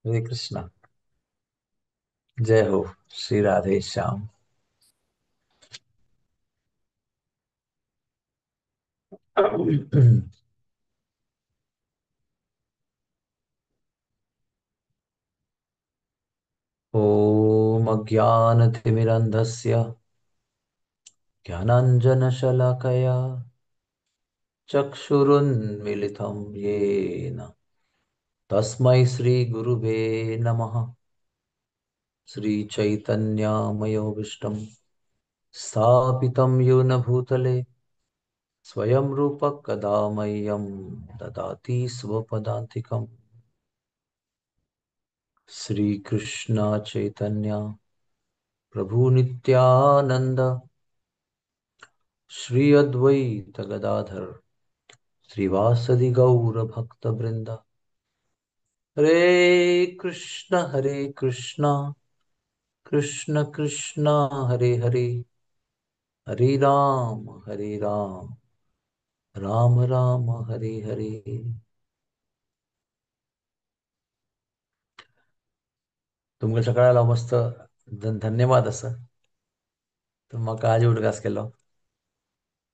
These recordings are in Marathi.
हरे कृष्णा। जय हो। श्री राधे श्याम। ॐ अज्ञानतिमिरन्धस्य ज्ञानाञ्जनशलाकया चक्षुरुन्मिलितं येन तस्मै श्रीगुरुवे नमः। श्रीचैतन्यमयोभीष्टं स्थापितं येन भूतले स्वयं रूपः कदा मह्यं ददाति स्वपदान्तिकम्। श्रीकृष्ण चैतन्य प्रभु नित्यानंद श्री अद्वैत गदाधर श्रीवासदि गौर भक्त वृंद। हरे कृष्ण कृष्ण कृष्ण हरे हरे, हरे राम राम राम हरे हरे। तुमका सकाळला मस्त धन्यवाद असं तुम्हाला आज उडगास केलो।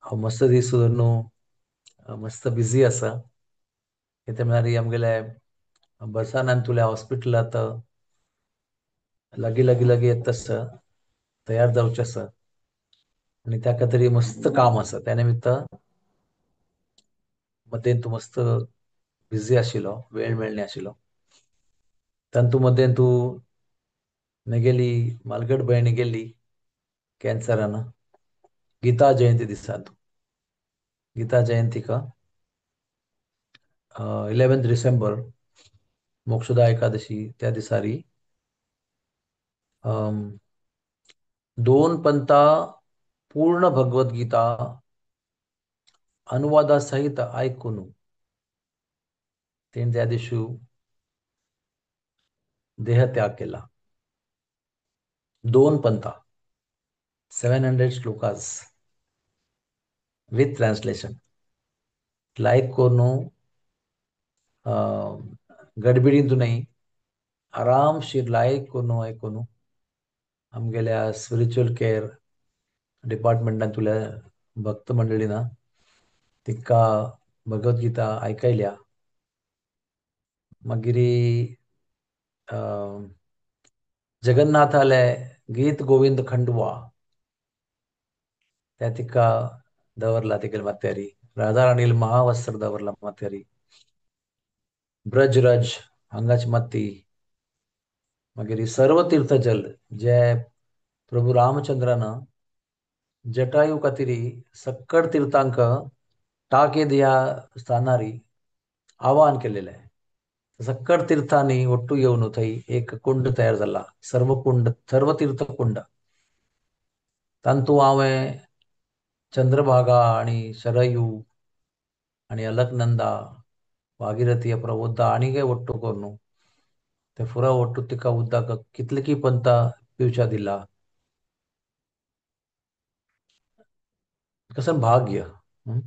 हांव मस्त दीस न्हू मस्त बिझी आसा कित्याक म्हळ्यार आमगेले बर्सानान तुल्या हॉस्पिटलात लागी येत आसा तयार जावचे आसा आणि त्या खातीर मस्त काम आसा त्या निमित्त मध्येन तूं मस्त बिझी आशिल्लो वेळ मेळनाशिल्लो आशिल्लो तातूं मध्येन तूं म्हगेली मालगड भयणी गेल्ली कॅन्सरान गीता जयंती दिसात गीता जयंतीक 11 डिसेंबर मोक्षदा एकादशी त्या दिसारी अम, दोन पंथा पूर्ण भगवद्गीता अनुवादासहित ऐकून तेणे त्या दिवशी देहत्याग केला. दोन पंथा 700 श्लोकास विथ ट्रान्सलेशन लायक करून गडबडीतून नाही आरामशीर लायक करून ऐकून आमगेल्या स्पिरिच्युअल केअर डिपार्टमेंटान तुल्या भक्त मंडळी ना तिका भगवद्गीता ऐकयल्या मागिरी जगन्नाथाले गीत गोविंद खंडवा त्या तिका दवरला तिगेल माथ्यारी राधा राणील महावस्त्र दवरला माथ्यारी ब्रजरज हांगाची माती मागीर सर्व तीर्थजल जे प्रभू रामचंद्रान जटायू खातीर सक्कड तीर्थांक टाकेद ह्या स्थानारी आवाहन केलेले आहे. सक्कड तीर्थांनी ಒಟ್ಟು येऊन थंय एक कुंड तयार झाला सर्व तीर्थ कुंड तांतू हांवें चंद्रभागा आणि शरयू आणि अलकनंदा भागीरथी प्रबोद्धा आणि काय ಒಟ್ಟು करून ते फुरा ಒಟ್ಟು तिका उदक कितले की पंत पिवच्या दिला कसं भाग्य. हं?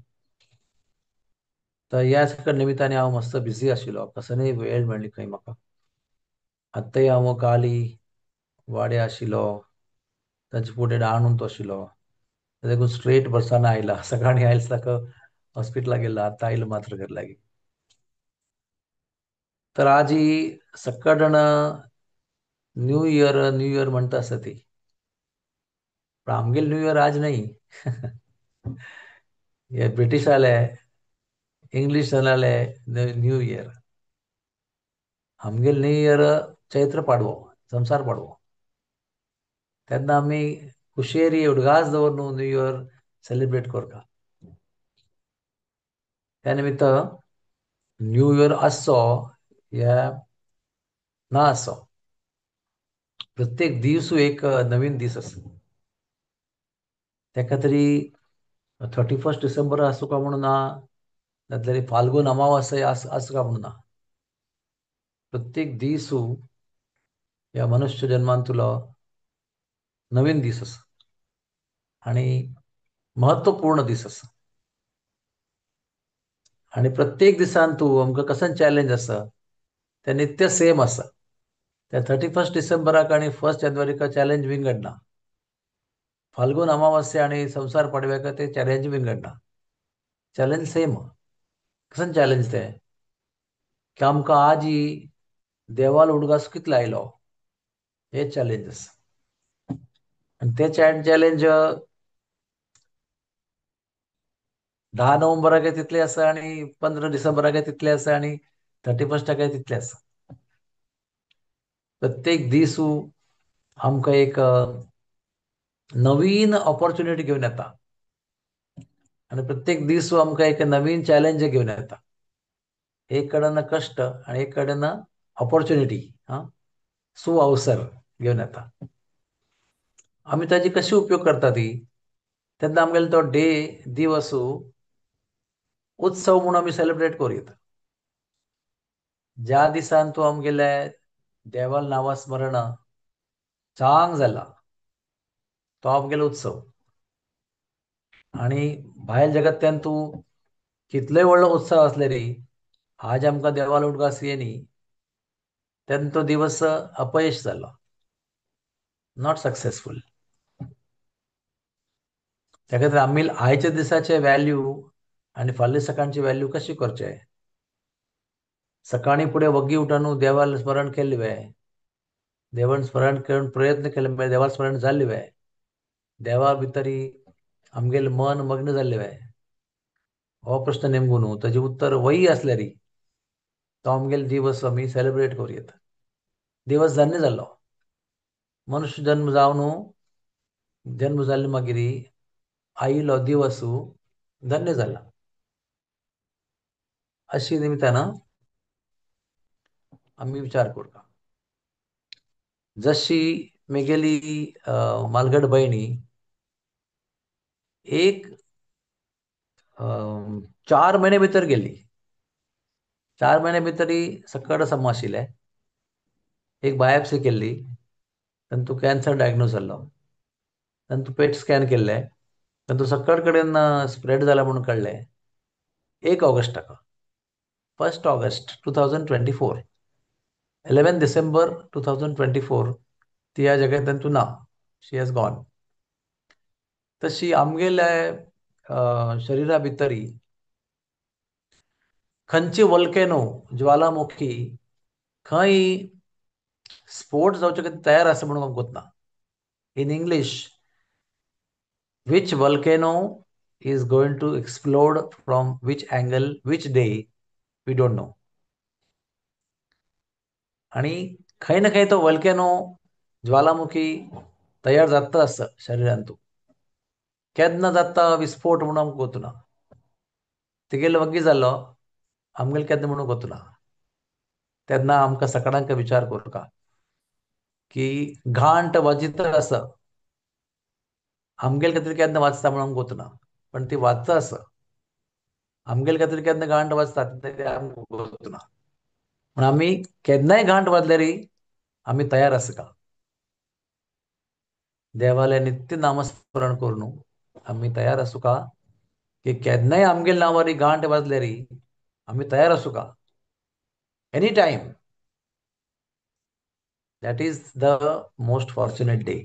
तर या सगळ्या निमित्ताने हांव मस्त बिझी आशिल्लो कसनय वेळ मेळ्ळी खंय म्हाका आत्ताय हांव काली वाडे आशिल्लो ताचे फुडें आणून तो आशिल्लो देखून स्ट्रेट बसानं आयला सकाळी आयला साक हॉस्पिटलाक गेला आता आयलो मात्र घर लागी. तर आज ही सक्कडण न्यू इयर म्हणता आसा ती पण आमगेल न्यू इयर आज नाही. हे ब्रिटिश आले इंग्लिश जाले न्यू इयर आमगेल न्यू इयर चैत्र पाडवो संसार पाडवो तेन्ना आमी कुशेरी उडगास दवरून न्यू इयर सेलिब्रेट करता. त्या निमित्त न्यू इयर आसचो या ना आसचो प्रत्येक दीस एक नवीन दीस आसा त्या खातीर 31 डिसेंबर आसूं काय म्हणून ना नाजाल्यार फाल्गून अमावास्या आसूं काय म्हणून ना प्रत्येक दिसू या मनुष्य जन्मांतुलो नवीन दीस आसा आणि महत्वपूर्ण दीस आसा आणि प्रत्येक दिसान तूं आमकां कसं चॅलेंज आसा ते नित्य सेम आसा त्या 31 डिसेंबराक आणि 1 जानेवारीका चॅलेंज विंगडना. फाल्गुन अमावास्या आणि संसार पडव्याका ते चॅलेंज विंगडना. Challenge same. कसन चॅलेंज ते की आमकां आज ही देवाल उडगास कितलो आयलो, हे चॅलेंजीस. आणि ते चॅलेंज 10 नोव्हेंबराक तितले आसा आणि 15 डिसेंबराक तितले आसा आणि 31 तितले आसा. प्रत्येक दीस आमकां एक नवीन ऑपॉर्च्युनिटी घेवन येता आणि प्रत्येक दीस आमकां एक नवीन चॅलेंज घेवन येता. एक कडेन कष्ट आणि एक कडेन ऑपॉर्च्युनिटी, सुअवसर घेवन येता. आमी ताजी कशी उपयोग करता ती, तेन्ना आमगेलो तो दिवस उत्सव म्हणून आमी सेलिब्रेट करीत. ज्या दिसान तूं आमगेले देवाल नामस्मरण चांग जाला, तो आमगेलो उत्सव. आणि भायर जगत्यान तूं कितलोय व्हडलो उत्सव आसलेली आज आमकां देवाल उडगास येयनी तेन्ना तो दिवस अपयश जालो, नॉट सक्सेसफूल. त्या खातीर आमी आयच्या दिसाचे व्हॅल्यू आणि फाल्यां सकाळची व्हॅल्यू कशी करचे. सकाळी फुडें वग्गी उठून देवाल स्मरण केल्ले वें, देवान स्मरण करून प्रयत्न केले म्हणजे देवाल स्मरण जाल्ले वें, देवा भितरी आमगेलें मन मग्न जाल्लें वें. हो प्रश्न नेमको न्हू, ताजें उत्तर वही आसल्यारी तो आमगेलो दिवस आमी सेलिब्रेट करीत. दिवस धन्य जालो. मनुश्य जन्म जावन जन्म जाल्ले मागीर आयिल्लो दिवस धन्य जाला. अशी निमित्तान आमी विचार करता. जशी म्हगेली मालगड भयणी एक 4 म्हयने भितर गेली. 4 म्हयने भितरी सकट सम आशिल्लें. एक बायोप्सी केल्ली, तातूंत कॅन्सर डायग्नोज जाल्लो. तातूंत पेट स्कॅन केल्ले, तातूंत सकट कडेन स्प्रेड जाला म्हणून कळ्ळें 1 ऑगस्टाक. 1 ऑगस्ट 2024, 11 डिसेंबर 2024 ती ह्या जगतांतूं ना. शी हॅज गॉन. तशी आमगेल्या शरिरा भितरी खंयची वोल्केनो, ज्वालामुखी खंय स्फोट जावचे खातीर तयार आसा म्हणून आमकां कोत्ना. In English, which volcano is going to explode from which angle, which day, we don't know. आणि खंय ना खंय तो वोल्केनो, ज्वालामुखी तयार जाता आसता शरिरांतूं. केन्ना जाता विस्फोट म्हणून आमकां कोत्ना. तेगेलो वग्गी जाल्लो, आमगेलो केन्ना म्हणून कोत्ना. तेन्ना आमकां सकाळांक विचार करता की घांट वाजिता आसा आमगेले खातीर केन्ना वाजता म्हणून आमकां कोत्ना, पण ती वाजता आसा. आमगेले खातीर केन्ना घांट वाजता तें आमकां कोत्ना. पूण आमी केन्नाय घांट वाजल्यारी आमी तयार आसा का. देवालें नित्य नामस्मरण करून आमी तयार आसूं का की केन्नाय आमगेल्या नांवारी घांट वाजल्यारी आमी तयार आसूं का. Any time. That is the most fortunate day.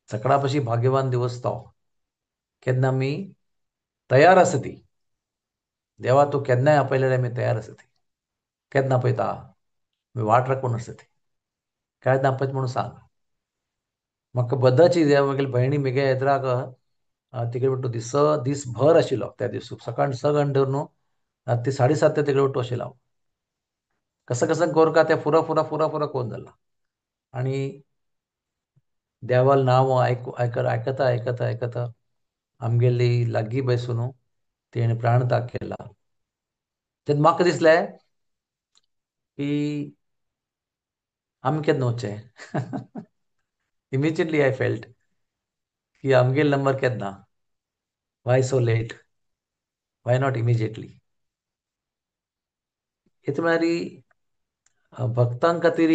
सकाळा पशी भाग्यवान दिवस तो केन्ना आमी तयार आसा ती. देवा तूं केन्नाय आपयल्यार आमी तयार आसा ती. केन्ना आपयता, आमी वाट राखून आसा ती. केन्ना आपयता म्हणून सांग. म्हाका बद्दाची म्हगेली भयणी म्हगे इतराक तिकडे वट्टू दीसभर आशिल्लो त्या दीस. सकाळ 6 धरून रात्री 7:30 तिकडे वट्टू आशिल्लो हांव. कसं कसं करूं का तें फुरा फुरा फुरा फुरा कोन्न जालां. आणि देवाल नांव आयकता आयकता आयकता आमगेली लागीं बसून तेणें प्राण त्याग केला. तेन्ना म्हाका दिसलें की आमी केन्ना वचचें. इमिजिएटली आय फेल्ट की आमगेलो नंबर केन्ना. Y so let. Why not immediately. हेतू म्हळ्यार भक्तां खातीर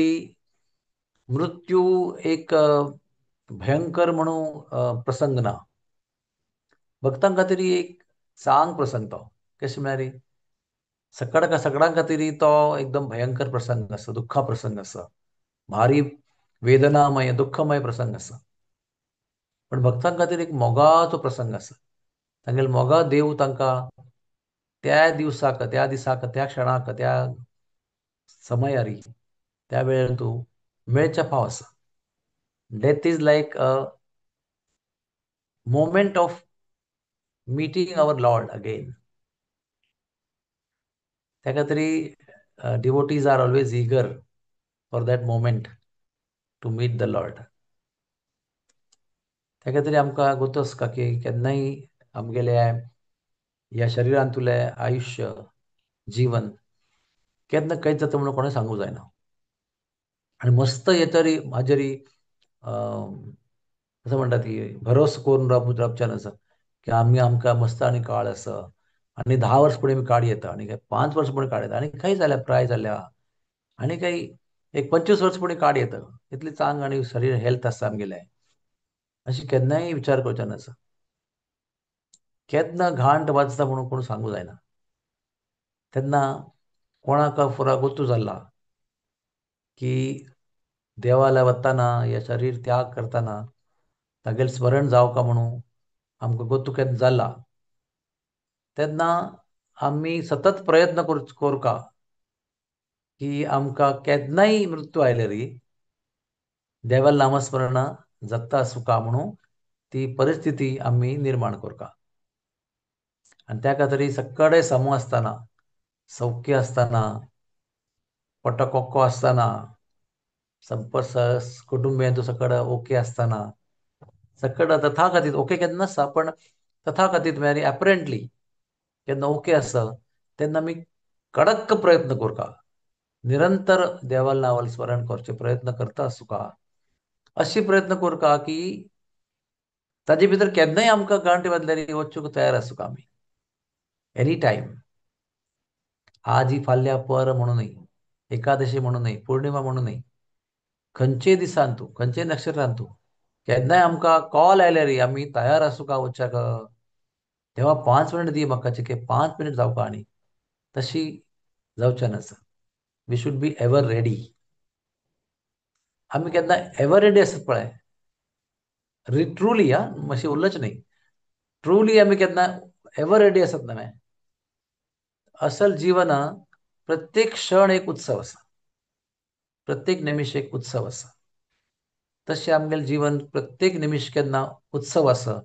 मृत्यू एक भयंकर म्हणून प्रसंग ना. भक्तां खातीर एक सांग प्रसंग तो. कशें म्हळ्यार सकाळां खातीर तो एकदम भयंकर प्रसंग आसा, दुख्खा प्रसंग आसा. भारी वेदनामय दुःखमय प्रसंग असा. पण भक्तां खातीर एक मोगाचो प्रसंग आसा. तांगेलो मोगा देव तांकां त्या दिवसाक त्या दिसाक त्या क्षणाक त्या समयारी त्या वेळेर तूं मेळच्या फाव आसा. Death is like a moment of meeting our lord again. त्या खातीर devotees are always eager for that moment to meet the lord. त्या खातीर आमकां गोतूं आसता की केन्नाय आमगेल्या ह्या शरिरांतुलें आयुश्य जीवन केन्ना कैत जाता म्हणून कोणें सांगूंक जायना. आनी मस्त हे तरी हाजेरी कसं म्हणटा ती भरोस करून रावच्यान आसा की आमकां मस्त आनी काळ आसा आनी 10 वर्स फुडें काळ येता आनी 5 वर्स फुडें काळ येता आनी खंय जाल्या प्राय जाल्या आनी काही एक 25 वर्स फुडें काळ येता. इतली चांग आनी शरीर हेल्थ आसा आमगेलें अशी केन्नाय विचार करचे नासा. केन्ना घांट वाजता म्हणून कोण सांगूं जायना. तेन्ना कोणाक फुरा गोतू जाल्ला की देवाला वतना हे शरीर त्याग करतना तागेलें स्मरण जावका म्हणून आमकां गोतू केन्ना जाला तेन्ना आमी सतत प्रयत्न करूंका की आमकां केन्नाय मृत्यू आयलेरी देवाल नामस्मरण जाता सुका म्हणून ती परिस्थिती आमी निर्माण करता. आनी त्या खातीर सगळे समूह आसतना सौख्य आसतना पोटाकोक्को आसतना कुटुंबियांचो सकड ओके आसतना सकड तथाकथीत ओके केन्ना नासता पण तथाकथीत व्हेरी एपरंटली केन्ना ओके आसा तेन्ना आमी कडक प्रयत्न करता. निरंतर देवाल नांवाल स्मरण करचे प्रयत्न करता आसुका अशी प्रयत्न करता की ताजे भितर केन्नाय आमकां गांठ बांदल्यार वचूंक तयार आसुका आमी एनी टायम. आज ही फाल्यां पर म्हणूनय एकादशी म्हणूनय पौर्णिमा म्हणूनय खंयचेय दिसान तूं खंयचेय नक्षत्रांत तूं केन्नाय आमकां कॉल आयल्यार आमी तयार आसुका वचच्याक. देवा 5 मिनीट दी म्हाका चिके 5 मिनीट जावका आनी तशी जावचें नासा. We should be ever ready. आमी केन्ना एवर रेडी आसत पळय ट्रुली मातशी उरलच न्ही ट्रुली आमी केन्ना एवर रेडी आसत न्हय. असल जीवन प्रत्येक क्षण एक उत्सव आसा. प्रत्येक निमिष एक उत्सव आसा. तशें आमगेलें जीवन प्रत्येक निमिष केन्ना उत्सव आसा.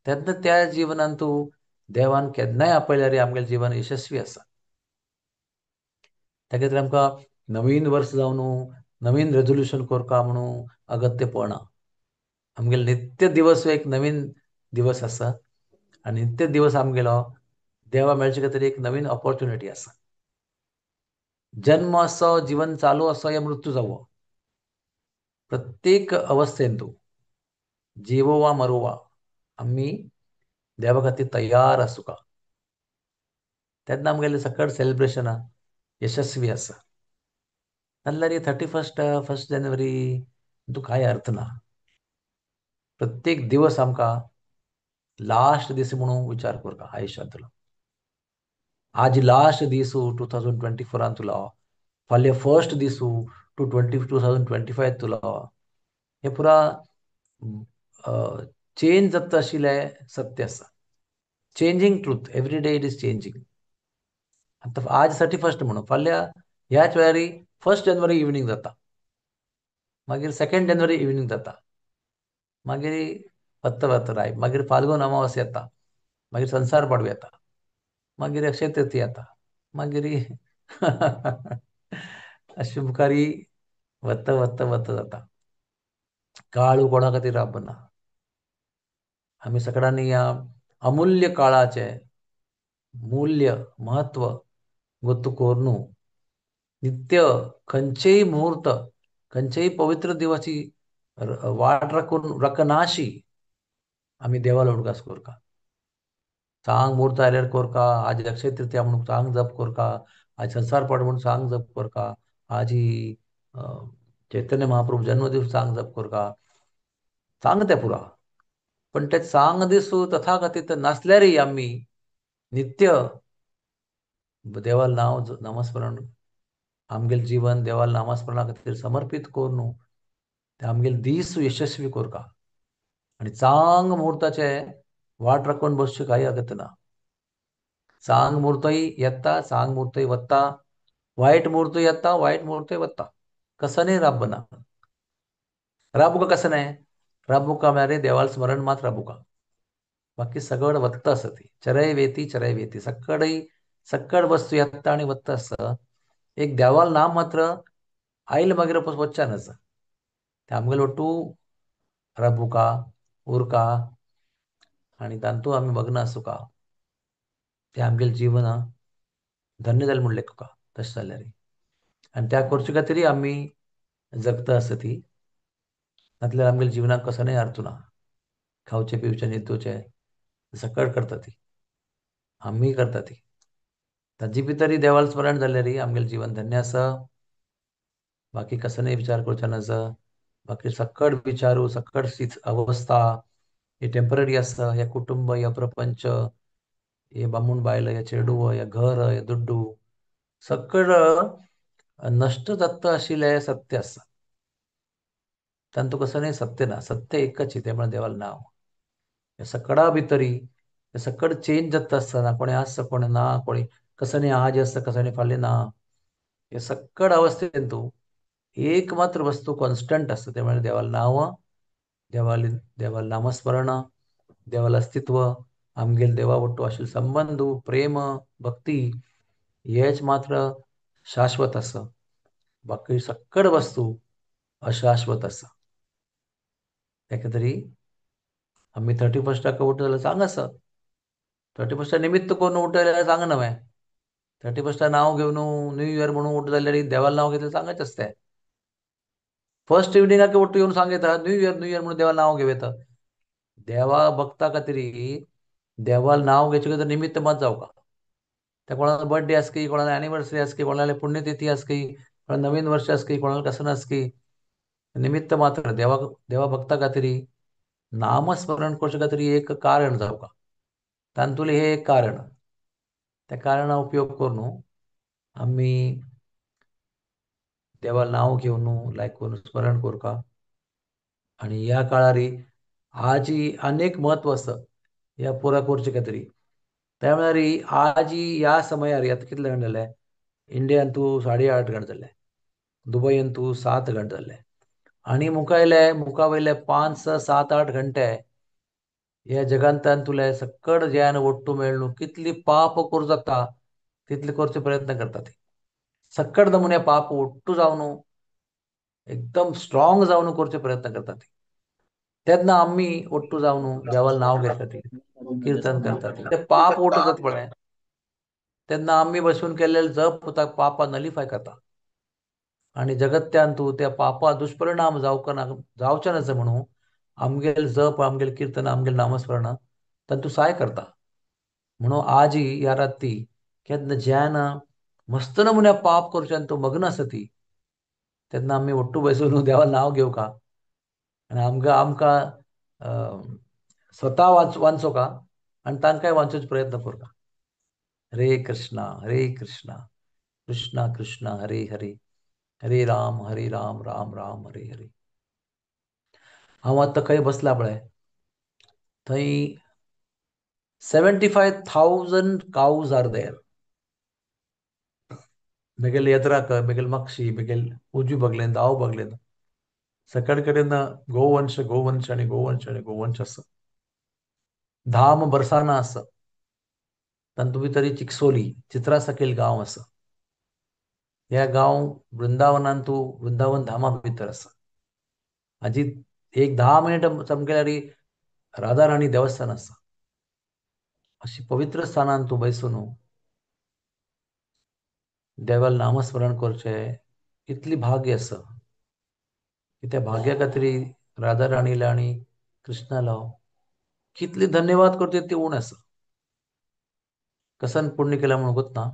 तेन्ना त्या जिवनांत तूं देवान केन्नाय आपयल्यार आमगेलें जीवन यशस्वी आसा. त्या खातीर आमकां नवीन वर्स जावन नवीन रेजोल्युशन करता म्हणून अगत्य पडना. आमगेलो नित्य दिवस एक नवीन दिवस आसा आनी नित्य दिवस आमगेलो देवा मेळचे खातीर एक नवीन ऑपॉर्च्युनिटी आसा. जन्म असो जीवन चालू असो या मृत्यू जावो प्रत्येक अवस्थेन तूं जिवो वा मरो वा आमी देवा खातीर तयार आसुका. तेन्ना आमगेलें सकट सेलिब्रेशन यशस्वी आसा. नाजाल्यार 1 जानेवारी तूं कांय अर्थ ना. प्रत्येक दिवस आमकां लास्ट दीस म्हणून विचार करता आयुश्यांतलो. आज लास्ट दीस 2024 तुला फाल्यां फर्स्ट दीस 2025 तुला हे पुरा चेंज जाता आशिल्लें सत्य आसा. Changing truth every day it is changing. आतां आज 31 म्हणून फाल्यां ह्याच वेळार 1 जानेवारी इवनिंग जाता मागीर 2 जानेवारी इवनिंग जाता मागीर वत्तराय मागीर फाल्गून अमावस्या येता मागीर संसार पाडवो येता मागीर अक्षय तृतीया येता मागीर अशी मुखारी वत्त वत्त वत्त जाता. काळ कोणा खातीर राबना. आमी सगळ्यांनी ह्या अमूल्य काळाचे मूल्य महत्व गोतू कोरून नित्य खंयचेय मुहूर्त खंयचेय पवित्र दिवाची वाट राखनाशी आमी देवाला उडगास करता. चांग मुहूर्त आयल्यार करता. आज अक्षय तृतीया म्हणून चांग जप करता. आज संसार पाडवो म्हणून चांग जप करता. आज ही चैतन्य महाप्रभू जन्मदिवस चांग जप करता. चांग तें पुरा पण ते चांग दीस तथाकथीत नासल्यारय आमी नित्य देवाल नांव नामस्मरण आमगेल जीवन देवाला नामस्मरणा खातीर समर्पित करून ते आमगेल दीस यशस्वी कोरका. आणि चांग मुहूर्ताचे वाट राखून बसची काही हरकत ना. चांग मुहूर्तही येता, चांग मुहूर्तही वत्ता, वाईट मुहूर्त येता, वाईट मुहूर्तही वत्ता. कसं नाही राबना. राबुका कसं नाही. राबुका म्हणारे देवाला स्मरण मात्र राबुका. बाकी सगळं वत्त असती. चरय वेती चरय वेती. सक्कडही सक्कड वस्तू येता आणि वत्त असतं. एक देवाल नाम मात्र आईल मागीर वच्चानच. ते आमगेल ಒಟ್ಟು राबुका उरका आणि तांतू आम्ही मग्न असू का ते आमगेल जीवन धन्य जालें म्हणलें तुका. तशें जाल्यार आणि त्या करचे खातीर आमी जगता आसती. नातल्यार आमगेल्या जिवनाक कसं नाही अर्थू ना. खावचे पिवचे न्हिदोवचे सकट करता ती. आम्ही करता ती. ताजी भितर देवाला स्मरण जाल्यार आमगेलें जीवन धन्य आसा. बाकी कसं नाही विचार करचे नज. बाकी सकट विचारू सकट अवस्था हे टेम्पररी आसा. हे कुटुंब हे प्रपंच हे बामूण बायल हे चेडू हे घर हे दुड्डू सगळं नष्ट जाता आशिल्लें सत्य आसा. तांतू कसं नाही सत्य ना. सत्य एकच ते म्हण देवाला नाव. हे सकडा भितरी हे सकड चेंज जाता आसतना कोणी आसा कोणी ना कोणी कसं नाही आज आसता कसं नाही फाल्यां ना. हे सकड अवस्थेन तू एक मात्र वस्तू कॉन्स्टंट असतं ते म्हणजे देवाला नाव देवाला नामस्मरण देवाला अस्तित्व आमगेल देवा वट्टू आशिल्लो संबंध प्रेम भक्ती हेच मात्र शाश्वत आसा. बाकी सकड वस्तू अशाश्वत आसा. ताका तरी आम्ही 31 उठले जाल्यार सांग आसा. 31 निमित्त करून उठले जाल्यार सांग नवें. 31 नाव घेवन न्यू इयर म्हणून उठ जाल्यार देवाला नाव घेतलें सांगच आसतें. फर्स्ट इव्हनिंगाक उठून येवन सांगता न्यू इयर म्हणून देवाला नाव घेवयता. देवा भक्ता खातीर देवाला नाव घेवचे खातीर निमित्त मात जावका. त्या कोणाला बर्थडे आसकी कोणाला एनिवर्सरी आसकी कोणाला पुण्यतिथी आसकी कोणाला नवीन वर्ष आसकी कोणाला कसं आसकी निमित्त मात्र देवा भक्ता खातीर नामस्मरण करचे खातीर एक कारण जावका. तांतुले हे एक कारण. त्या कारणा उपयोग करून आमी देवाला नाव घेवन लायक करून स्मरण करता. आणि ह्या काळार आजी अनेक महत्व आसा ह्या पुरा करचे खातीर. त्या वेळार आजी ह्या समयार आतां कितले घंटे जाले. इंडियान तूं 8:30 घंटे जाले. दुबयन तूं 7 घंटे जाले. आणि मुका वयले 5, 6, 7, 8 घंटे ह्या जगांतान तुले सकड ज्ञान ओट्टू मेळून कितली पाप करूं जाता तितले करचे प्रयत्न करता ती. सकड नमुने पाप ओट्टू जावन एकदम स्ट्रॉंग जावन करचे प्रयत्न करता ती. तेन्ना आमी ओट्टू जावन देवाला नाव घेता ती कीर्तन करता ती. ते पाप ओटतात पळय तेन्ना आमी बसून केल्लेले जप पापा नलिफाय करता. आणि जगत्यान तूं त्या पापा दुष्परिणाम जावचे नज म्हणून आमगेल जप आमगेल कीर्तन आमगेल नामस्मरण तातूं सहाय करता. म्हणून आजी ह्या राती केन्ना ज्यान मस्त नमुन्या पाप करच्यान तूं मग्न आसती तेन्ना आमी ओट्टू बसून देवाला नाव घेवका. आणि आमकां स्वता वाचोवका आणि तांकांय वाचोवचो प्रयत्न करता. हरे कृष्णा कृष्णा कृष्णा हरे हरे हरे राम राम राम हरे हरे. हांव आतां खंय बसला पळय थंय 75,000 cows आर देर. म्हगेल येद्राक म्हगेल म्हापशी म्हगेल उजवी बगलेन दाव बगलेन सकड कडेन गोवंश गोवंश आनी गोवंश आनी गोवंश आसा. धाम बरसाना आसा. तातूंत भितर चिक्सोली चित्रा सकयल गांव आसा. ह्या गांव वृंदावनान तूं वृंदावन धामा भितर आसा. हाजी एक 10 मिनट चमकेल्यार राधा राणी देवस्थान आसा. अशी पवित्र स्थानान तूं बसून देवाला नामस्मरण करचें इतली भाग्य आसा की त्या भाग्या खातीर राधा राणीला आनी कृष्णाला कितली धन्यवाद करचे ती उण आसा. कसन पुण्य केला म्हणून वता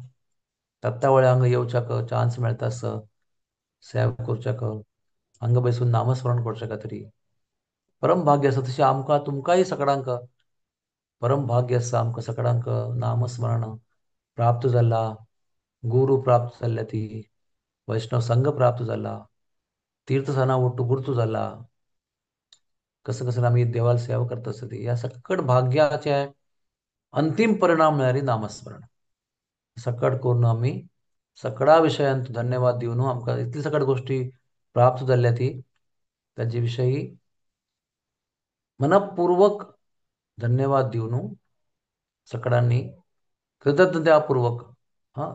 तत्ता वेळा हांगा येवच्याक चान्स मेळटा आसा सेवा करच्याक हांगा बसून नामस्मरण करच्या खातीर परम भाग्य आसा. तशें आमकां तुमकांय सगळ्यांक परम भाग्य आसा. आमकां सगळ्यांक नामस्मरण प्राप्त जाला गुरू प्राप्त जाल्ल्या ती वैष्णव संघ प्राप्त झाला, तीर्थस्थाना ಒಟ್ಟು गुर्तू झाला, कसं कसं आम्ही देवाला सेवा करत असतो ते या सकट भाग्याचे अंतिम परिणाम मिळाली नामस्मरण. सकट करून आम्ही सगळ्या विषयांत धन्यवाद देऊन आमकां इतली सकट गोष्टी प्राप्त झाल्या ती त्याच्या विषयी मनपूर्वक धन्यवाद देऊन सगळ्यांनी कृतज्ञतापूर्वक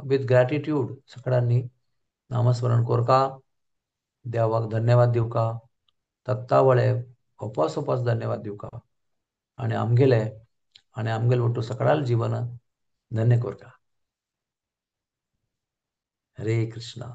विथ ग्रॅटिट्यूड सगळ्यांनी नामस्मरण कोरका, देवाक धन्यवाद दिवका, तत्तावळे उपास उपास धन्यवाद दिवका आणि आमगेले ಒಟ್ಟು सगळ्याला जीवन धन्य कोरका. हरे कृष्णा.